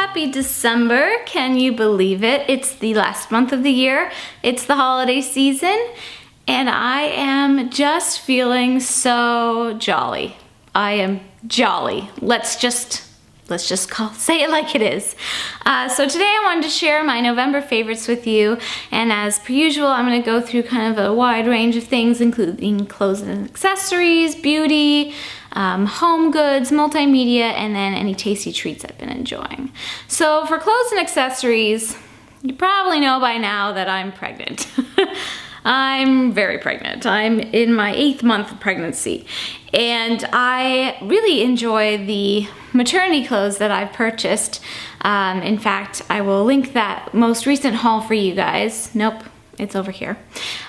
happy December. Can you believe it? It's the last month of the year. It's the holiday season, and I am just feeling so jolly. I am jolly. Let's just say it like it is. So today I wanted to share my November favorites with you, and as per usual, I'm going to go through kind of a wide range of things, including clothes and accessories, beauty, home goods, multimedia, and then any tasty treats I've been enjoying. So for clothes and accessories, you probably know by now that I'm pregnant. I'm very pregnant. I'm in my 8th month of pregnancy, and I really enjoy the maternity clothes that I've purchased. In fact, I will link that most recent haul for you guys. Nope, it's over here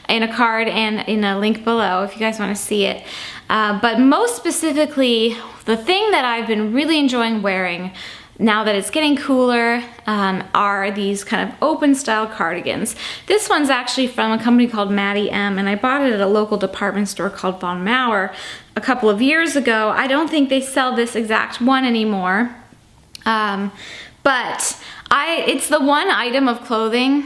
in a card and in a link below if you guys want to see it. But most specifically, the thing that I've been really enjoying wearing now that it's getting cooler are these kind of open style cardigans. This one's actually from a company called Matty M, and I bought it at a local department store called Von Maur a couple of years ago. I don't think they sell this exact one anymore, but it's the one item of clothing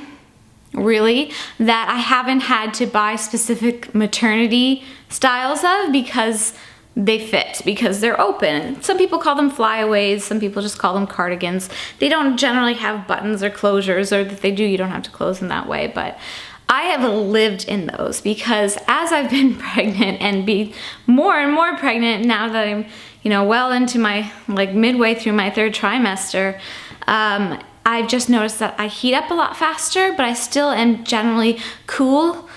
really that I haven't had to buy specific maternity styles of because they fit, because they're open. Some people call them flyaways, some people just call them cardigans. They don't generally have buttons or closures, or if they do, you don't have to close them that way, but I have lived in those because as I've been pregnant and be more and more pregnant now that I'm, well into my, midway through my 3rd trimester, I've just noticed that I heat up a lot faster, but I still am generally cool.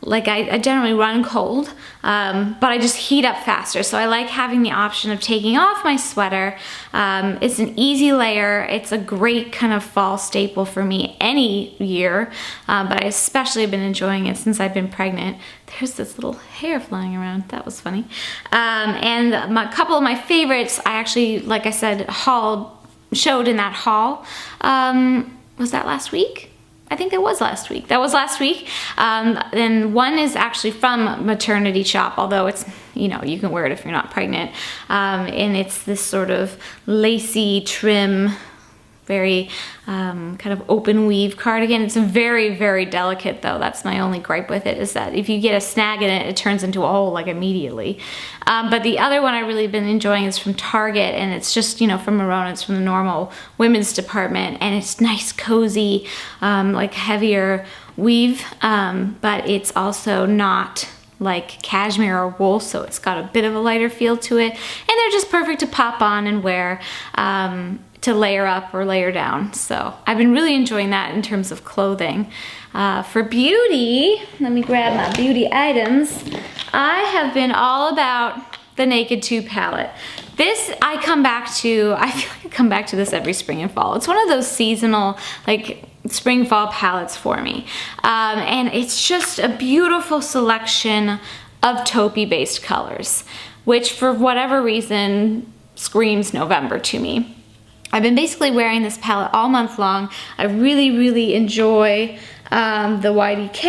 I generally run cold, but I just heat up faster. So I like having the option of taking off my sweater. It's an easy layer. It's a great kind of fall staple for me any year, but I especially have been enjoying it since I've been pregnant. There's this little hair flying around. That was funny. And a couple of my favorites, I actually, like I said, showed in that haul. Was that last week? I think that was last week. And one is actually from Maternity Shop, although it's, you can wear it if you're not pregnant. And it's this sort of lacy trim, very kind of open weave cardigan. It's very, very delicate though. That's my only gripe with it, is that if you get a snag in it, it turns into a hole immediately. But the other one I really been enjoying is from Target, and it's just, from Marona. It's from the normal women's department, and it's nice, cozy, heavier weave, but it's also not like cashmere or wool, so it's got a bit of a lighter feel to it, and they're just perfect to pop on and wear, to layer up or layer down. So I've been really enjoying that in terms of clothing. For beauty, let me grab my beauty items. I have been all about the Naked 2 palette. This I come back to, I feel like I come back to this every spring and fall. It's one of those seasonal, spring fall palettes for me. And it's just a beautiful selection of taupey based colors, which for whatever reason screams November to me. I've been basically wearing this palette all month long. I really, really enjoy the YDK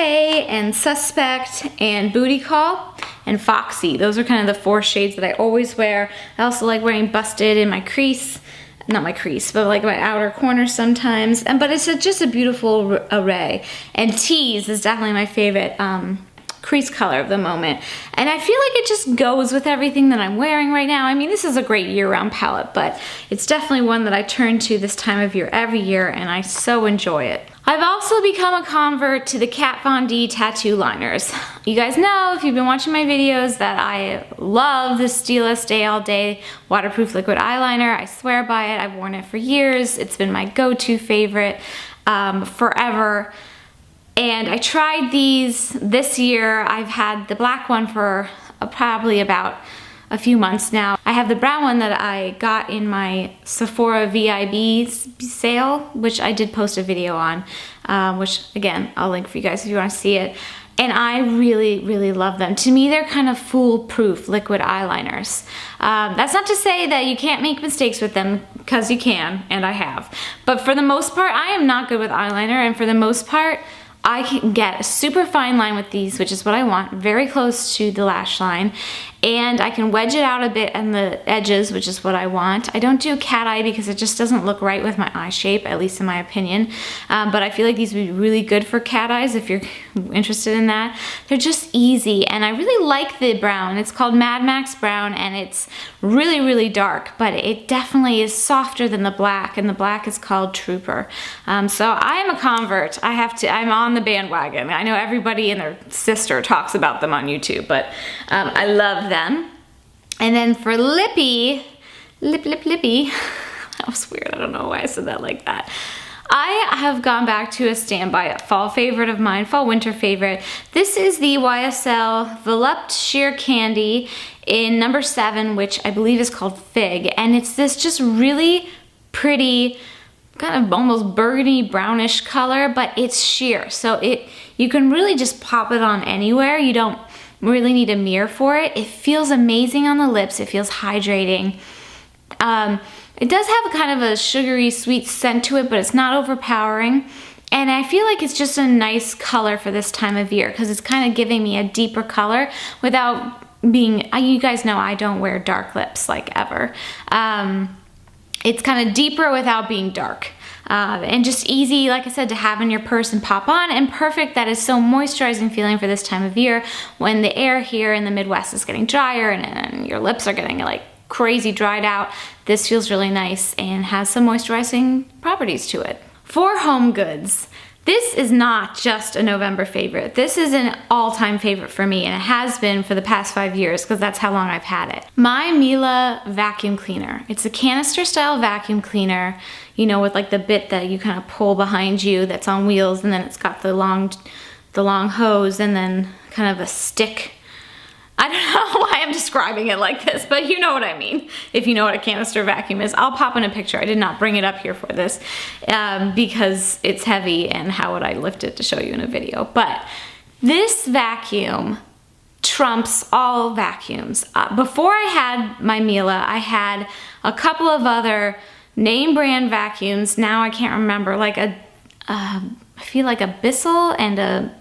and Suspect and Booty Call and Foxy. Those are kind of the 4 shades that I always wear. I also like wearing Busted in my crease. Not my crease, but my outer corner sometimes. But it's just a beautiful array. And Tease is definitely my favorite crease color of the moment. And I feel like it just goes with everything that I'm wearing right now. I mean, this is a great year-round palette, but it's definitely one that I turn to this time of year every year, and I so enjoy it. I've also become a convert to the Kat Von D tattoo liners. You guys know, if you've been watching my videos, that I love the Stila Stay All Day waterproof liquid eyeliner. I swear by it. I've worn it for years. It's been my go-to favorite forever. And I tried these this year. I've had the black one for probably about a few months now. I have the brown one that I got in my Sephora VIB sale, which I did post a video on, which again, I'll link for you guys if you want to see it. And I really, really love them. To me, they're kind of foolproof liquid eyeliners. That's not to say that you can't make mistakes with them, because you can, and I have. But for the most part, I am not good with eyeliner, and for the most part, I can get a super fine line with these, which is what I want, very close to the lash line. And I can wedge it out a bit on the edges, which is what I want. I don't do cat eye because it just doesn't look right with my eye shape, at least in my opinion. But I feel like these would be really good for cat eyes if you're interested in that. They're just easy, and I really like the brown. It's called Mad Max Brown, and it's really, really dark, but it definitely is softer than the black, and the black is called Trooper. So I am a convert. I'm on the bandwagon. I know everybody and their sister talks about them on YouTube, but I love them. And then for lippy, lippy, that was weird. I don't know why I said that like that. I have gone back to a standby, a fall favorite of mine, fall winter favorite. This is the YSL Volupte Sheer Candy in number 7, which I believe is called Fig. And it's this just really pretty, kind of almost burgundy brownish color, but it's sheer. So you can really just pop it on anywhere. You don't really need a mirror for it. It feels amazing on the lips. It feels hydrating. It does have a kind of a sugary sweet scent to it, but it's not overpowering. And I feel like it's just a nice color for this time of year because it's kind of giving me a deeper color without being, you guys know I don't wear dark lips like ever. It's kind of deeper without being dark. And just easy, like I said, to have in your purse and pop on, and perfect that is so moisturizing feeling for this time of year when the air here in the Midwest is getting drier and your lips are getting like crazy dried out. This feels really nice and has some moisturizing properties to it. For home goods, this is not just a November favorite. This is an all-time favorite for me, and it has been for the past 5 years because that's how long I've had it. My Miele vacuum cleaner. It's a canister style vacuum cleaner, you know, with like the bit that you kind of pull behind you that's on wheels, and then it's got the long hose and then kind of a stick. I don't know why I'm describing it like this, but you know what I mean. If you know what a canister vacuum is, I'll pop in a picture. I did not bring it up here for this because it's heavy, and how would I lift it to show you in a video? But this vacuum trumps all vacuums. Before I had my Miele, I had a couple of other name brand vacuums. Now I can't remember, like I feel like a Bissell and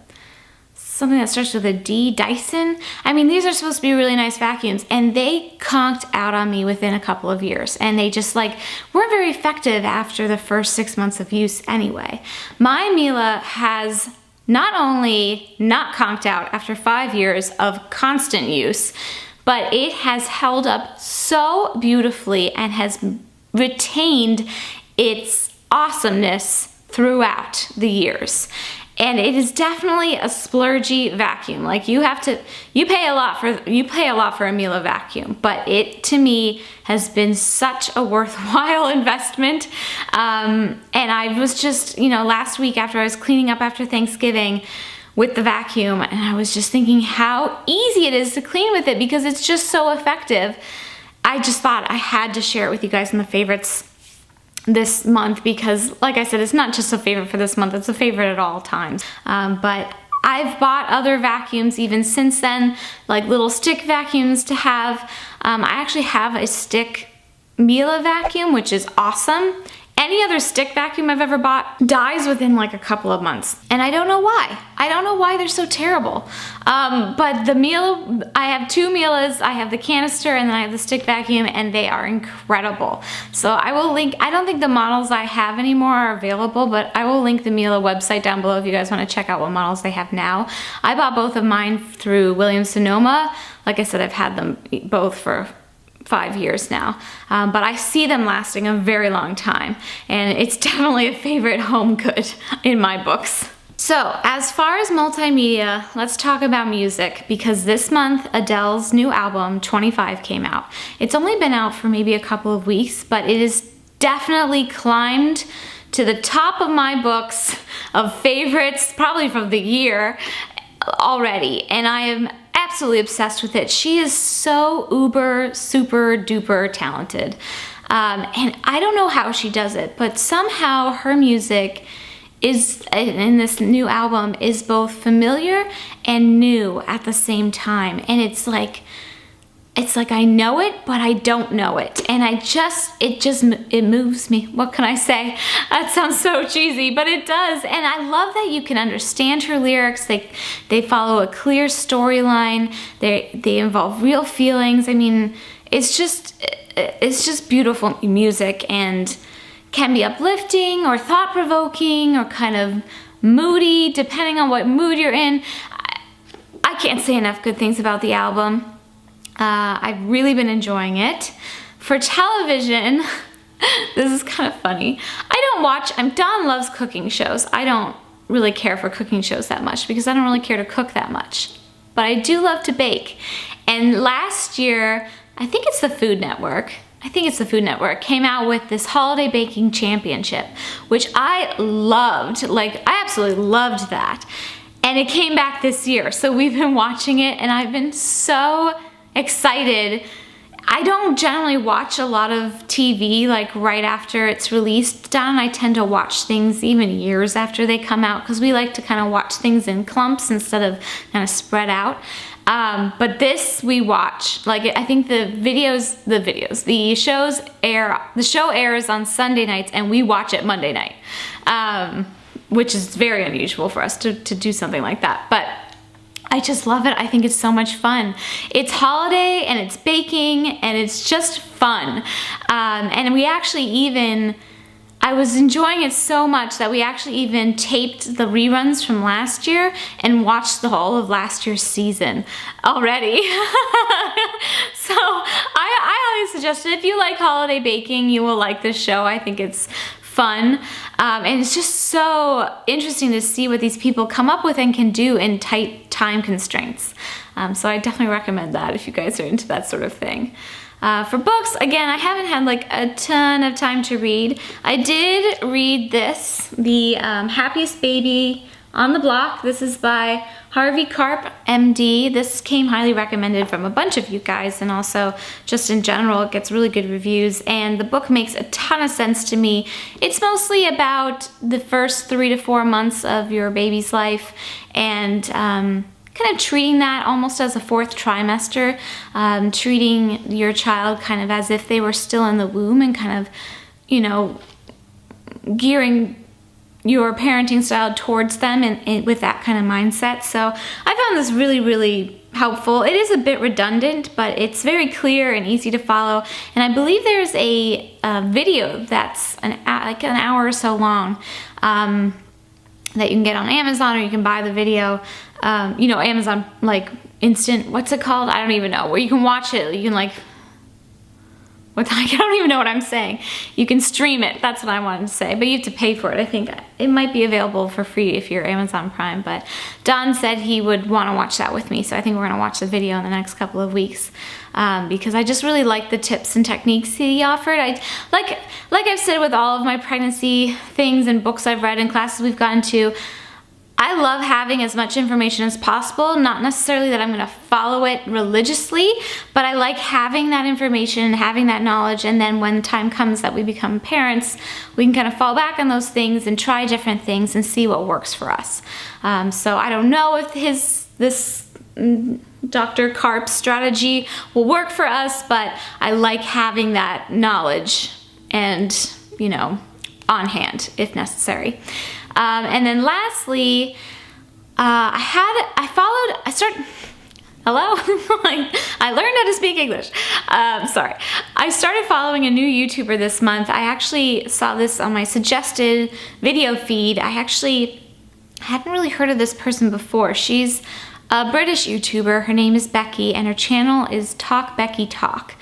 something that starts with a D, Dyson. I mean, these are supposed to be really nice vacuums, and they conked out on me within a couple of years, and they just like weren't very effective after the first 6 months of use anyway. My Miele has not only not conked out after 5 years of constant use, but it has held up so beautifully and has retained its awesomeness throughout the years. And it is definitely a splurgy vacuum. Like you pay a lot for a Miele vacuum, but it to me has been such a worthwhile investment. And I was just, you know, last week after I was cleaning up after Thanksgiving with the vacuum, and I was just thinking how easy it is to clean with it because it's just so effective. I just thought I had to share it with you guys in the favorites this month because, like I said, it's not just a favorite for this month, it's a favorite at all times. But I've bought other vacuums even since then, like little stick vacuums to have. I actually have a stick Miele vacuum, which is awesome. Any other stick vacuum I've ever bought dies within like a couple of months. And I don't know why. I don't know why they're so terrible. But the Miele, I have 2 Mieles. I have the canister and then I have the stick vacuum, and they are incredible. So I will link, I don't think the models I have anymore are available, but I will link the Miele website down below if you guys want to check out what models they have now. I bought both of mine through Williams-Sonoma. Like I said, I've had them both for 5 years now, but I see them lasting a very long time, and it's definitely a favorite home good in my books. So as far as multimedia, let's talk about music, because this month Adele's new album 25 came out. It's only been out for maybe a couple of weeks, but it has definitely climbed to the top of my books of favorites probably from the year already, and I am absolutely obsessed with it. She is so uber, super duper talented. And I don't know how she does it, but somehow her music is, in this new album, is both familiar and new at the same time. And it's like it's like I know it, but I don't know it. And it moves me. What can I say? That sounds so cheesy, but it does. And I love that you can understand her lyrics. They follow a clear storyline. They involve real feelings. I mean, it's just beautiful music, and can be uplifting or thought-provoking or kind of moody, depending on what mood you're in. I can't say enough good things about the album. I've really been enjoying it. For television, this is kind of funny. Dawn loves cooking shows. I don't really care for cooking shows that much because I don't really care to cook that much. But I do love to bake. And last year, I think it's the Food Network, came out with this holiday baking championship, which I loved. Like, I absolutely loved that. And it came back this year. So we've been watching it, and I've been so excited. I don't generally watch a lot of TV like right after it's released. Don and I tend to watch things even years after they come out because we like to kind of watch things in clumps instead of kind of spread out. But this we watch. Like, I think the show airs on Sunday nights and we watch it Monday night, which is very unusual for us to do something like that. But I just love it. I think it's so much fun. It's holiday and it's baking and it's just fun. And we actually I was enjoying it so much that we actually even taped the reruns from last year and watched the whole of last year's season already. So I highly suggest it. If you like holiday baking, you will like this show. I think it's fun. And it's just so interesting to see what these people come up with and can do in tight time constraints. So I definitely recommend that if you guys are into that sort of thing. For books, again, I haven't had like a ton of time to read. I did read this, The Happiest Baby on the Block. This is by Harvey Karp, MD. This came highly recommended from a bunch of you guys, and also just in general, it gets really good reviews, and the book makes a ton of sense to me. It's mostly about the first 3 to 4 months of your baby's life, and kind of treating that almost as a fourth trimester, treating your child kind of as if they were still in the womb, and kind of, you know, gearing your parenting style towards them and with that kind of mindset. So I found this really, really helpful. It is a bit redundant, but it's very clear and easy to follow. And I believe there's a video that's like an hour or so long that you can get on Amazon, or you can buy the video. You know, Amazon, like, instant, what's it called? I don't even know. Where you can watch it. You can, like, I don't even know what I'm saying. You can stream it. That's what I wanted to say. But you have to pay for it. I think it might be available for free if you're Amazon Prime. But Don said he would want to watch that with me. So I think we're going to watch the video in the next couple of weeks. Because I just really like the tips and techniques he offered. Like I've said with all of my pregnancy things and books I've read and classes we've gotten to, I love having as much information as possible. Not necessarily that I'm going to follow it religiously, but I like having that information, having that knowledge, and then when the time comes that we become parents, we can kind of fall back on those things and try different things and see what works for us. So I don't know if this Dr. Karp's strategy will work for us, but I like having that knowledge and, you know, on hand if necessary. And then lastly, I learned how to speak English. Sorry. I started following a new YouTuber this month. I actually saw this on my suggested video feed. I actually hadn't really heard of this person before. She's a British YouTuber. Her name is Becky, and her channel is Talk Becky Talk.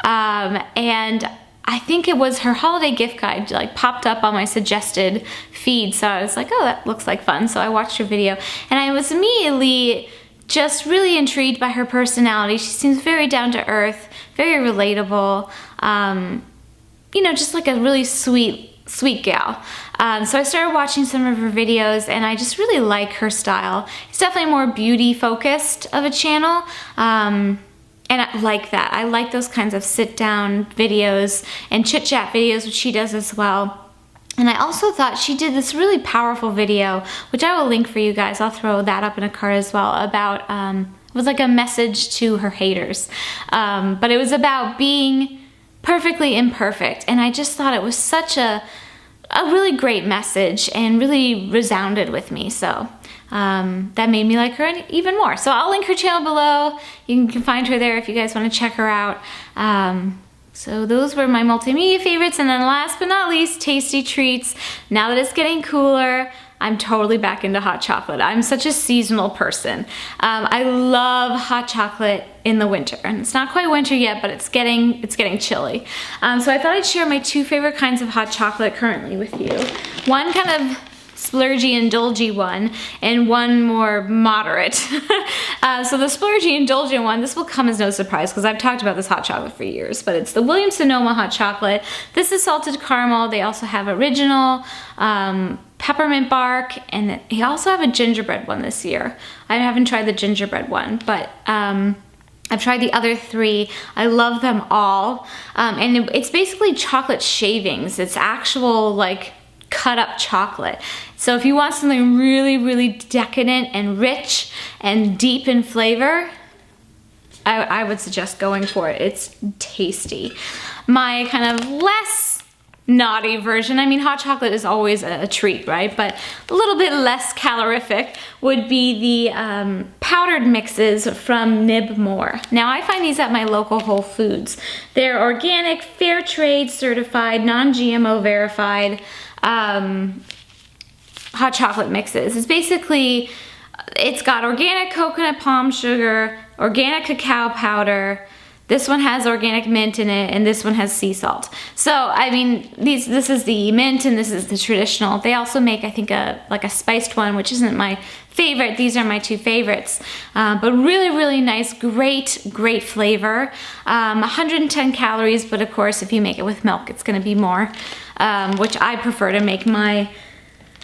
And I think it was her holiday gift guide like popped up on my suggested feed, so I was like, oh, that looks like fun. So I watched her video, and I was immediately just really intrigued by her personality. She seems very down to earth, very relatable, you know, just like a really sweet gal. So I started watching some of her videos, and I just really like her style. It's definitely more beauty focused of a channel. And I like that. I like those kinds of sit-down videos and chit-chat videos, which she does as well. And I also thought she did this really powerful video, which I will link for you guys. I'll throw that up in a card as well, about, it was like a message to her haters. But it was about being perfectly imperfect. And I just thought it was such a really great message and really resounded with me. So that made me like her even more. So I'll link her channel below. You can find her there if you guys want to check her out. So those were my multimedia favorites. And then last but not least, tasty treats. Now that it's getting cooler, I'm totally back into hot chocolate. I'm such a seasonal person. I love hot chocolate in the winter, and it's not quite winter yet, but it's getting chilly. So I thought I'd share my 2 favorite kinds of hot chocolate currently with you. One kind of splurgy, indulgy one, and one more moderate. So the splurgy, indulgent one, this will come as no surprise because I've talked about this hot chocolate for years, but it's the Williams-Sonoma hot chocolate. This is salted caramel. They also have original, peppermint bark, and they also have a gingerbread one this year. I haven't tried the gingerbread one, but I've tried the other 3. I love them all. And it's basically chocolate shavings. It's actual like cut up chocolate. So if you want something really, really decadent and rich and deep in flavor, I would suggest going for it. It's tasty. My kind of less naughty version, I mean, hot chocolate is always a treat, right? But a little bit less calorific would be the powdered mixes from Nib More. Now, I find these at my local Whole Foods. They're organic, fair trade certified, non-GMO verified hot chocolate mixes. It's basically, it's got organic coconut palm sugar, organic cacao powder. This one has organic mint in it, and this one has sea salt. So, I mean, this is the mint and this is the traditional. They also make, I think, a spiced one, which isn't my favorite. These are my 2 favorites. But really, really nice, great flavor. 110 calories, but of course, if you make it with milk, it's gonna be more, which I prefer to make my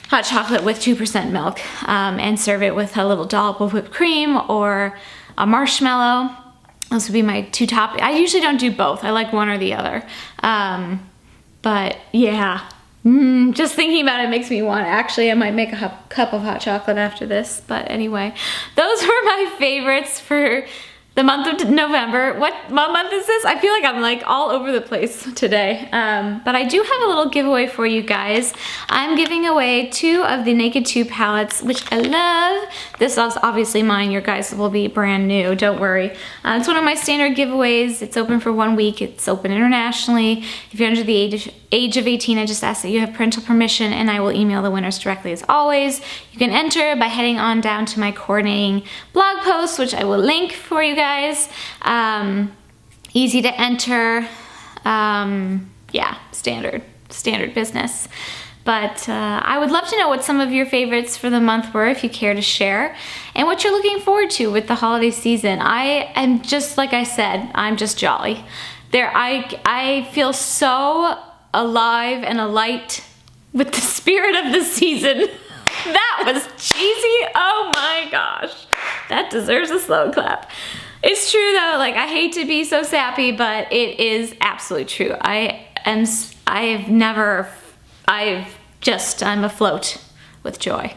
hot chocolate with 2% milk and serve it with a little dollop of whipped cream or a marshmallow. Those would be my 2 top. I usually don't do both. I like one or the other. But yeah, just thinking about it makes me want, actually I might make a cup of hot chocolate after this. But anyway, those were my favorites for the month of November. What month is this? I feel like I'm like all over the place today. But I do have a little giveaway for you guys. I'm giving away 2 of the Naked 2 palettes, which I love. This is obviously mine. Your guys will be brand new. Don't worry. It's one of my standard giveaways. It's open for 1 week. It's open internationally. If you're under the age of 18, I just ask that you have parental permission, and I will email the winners directly as always. You can enter by heading on down to my coordinating blog post, which I will link for you guys. Easy to enter. Yeah, standard business. But I would love to know what some of your favorites for the month were, if you care to share, and what you're looking forward to with the holiday season. I am just, like I said, I'm just jolly. I feel so alive and alight with the spirit of the season. That was cheesy. Oh my gosh. That deserves a slow clap. It's true though, like I hate to be so sappy, but it is absolutely true. I'm afloat with joy.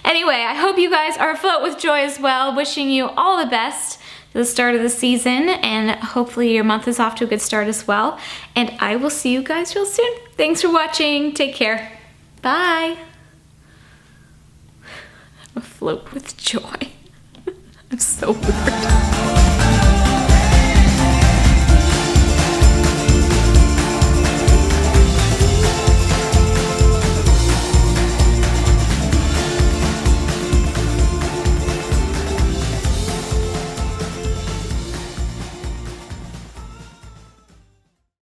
Anyway, I hope you guys are afloat with joy as well. Wishing you all the best to the start of the season, and hopefully your month is off to a good start as well. And I will see you guys real soon. Thanks for watching. Take care. Bye. I'm afloat with joy. I'm so bored.